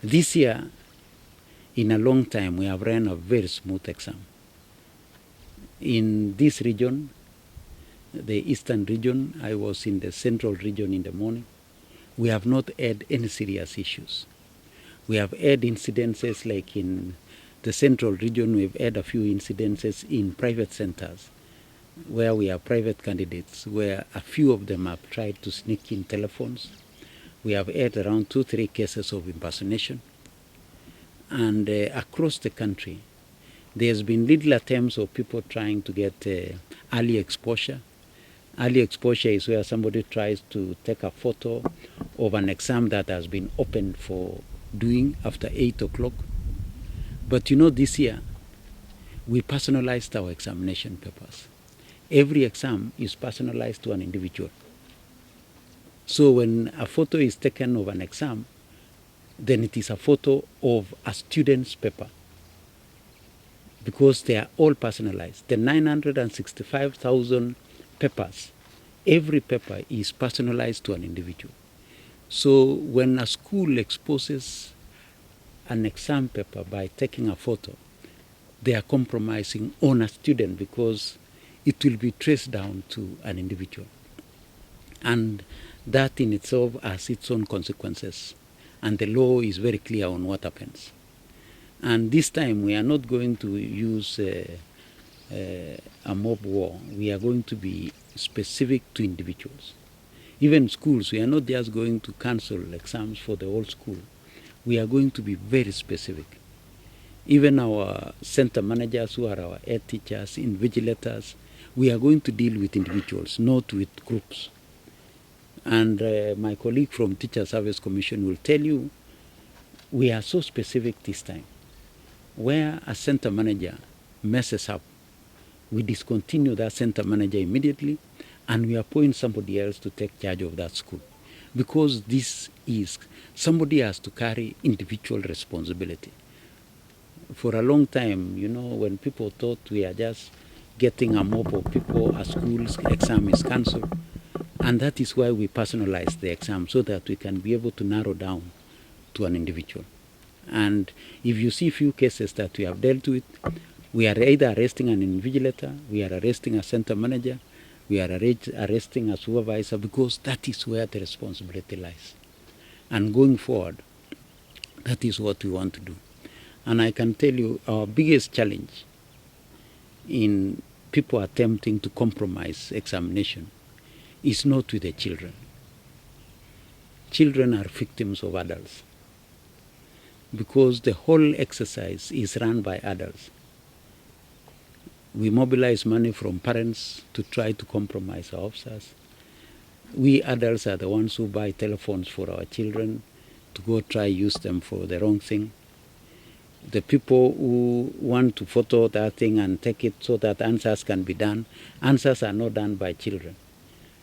This year, in a long time, we have ran a very smooth exam. In this region, the eastern region, I was in the central region in the morning. We have not had any serious issues. We have had incidences like in the central region, we've had a few incidences in private centers where we have private candidates, where a few of them have tried to sneak in telephones. We have had around 2-3 cases of impersonation. And across the country, there's been little attempts of people trying to get early exposure. Early exposure is where somebody tries to take a photo of an exam that has been opened for doing after 8 o'clock. But you know, this year, we personalized our examination papers. Every exam is personalized to an individual. So when a photo is taken of an exam, then it is a photo of a student's paper, because they are all personalized. The 965,000 papers, every paper is personalized to an individual. So when a school exposes an exam paper by taking a photo, they are compromising on a student, because it will be traced down to an individual. And that in itself has its own consequences. And the law is very clear on what happens. And this time we are not going to use a mob war. We are going to be specific to individuals. Even schools, we are not just going to cancel exams for the whole school. We are going to be very specific. Even our center managers, who are our head teachers, invigilators, we are going to deal with individuals, not with groups. And my colleague from Teacher Service Commission will tell you, we are so specific this time. Where a center manager messes up, we discontinue that center manager immediately, and we appoint somebody else to take charge of that school. Because this is, somebody has to carry individual responsibility. For a long time, you know, when people thought we are just getting a mob of people, a school's exam is cancelled. And that is why we personalize the exam, so that we can be able to narrow down to an individual. And if you see few cases that we have dealt with, we are either arresting an invigilator, we are arresting a center manager, we are arresting a supervisor, because that is where the responsibility lies. And going forward, that is what we want to do. And I can tell you, our biggest challenge in people attempting to compromise examination is not with the children. Children are victims of adults, because the whole exercise is run by adults. We mobilize money from parents to try to compromise our officers. We adults are the ones who buy telephones for our children to go try use them for the wrong thing. The people who want to photo that thing and take it so that answers can be done, answers are not done by children.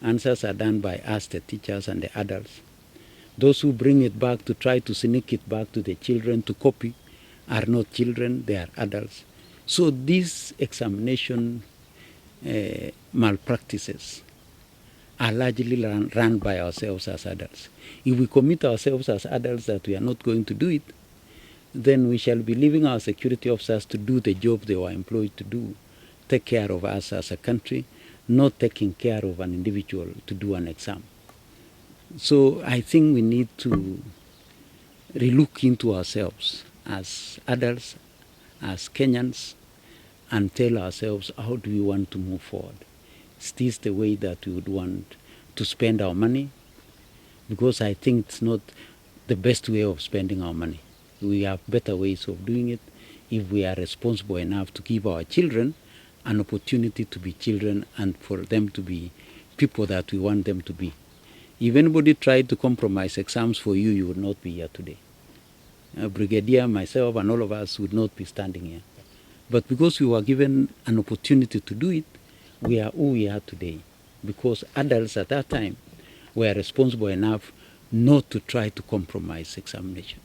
Answers are done by us, the teachers and the adults. Those who bring it back to try to sneak it back to the children to copy are not children, they are adults. So these examination malpractices are largely run by ourselves as adults. If we commit ourselves as adults that we are not going to do it, then we shall be leaving our security officers to do the job they were employed to do, take care of us as a country, not taking care of an individual to do an exam. So I think we need to relook into ourselves as adults, as Kenyans, and tell ourselves, how do we want to move forward? Is this the way that we would want to spend our money? Because I think it's not the best way of spending our money. We have better ways of doing it if we are responsible enough to give our children an opportunity to be children and for them to be people that we want them to be. If anybody tried to compromise exams for you, you would not be here today. Brigadier, myself, and all of us would not be standing here. But because we were given an opportunity to do it, we are who we are today. Because adults at that time were responsible enough not to try to compromise examination.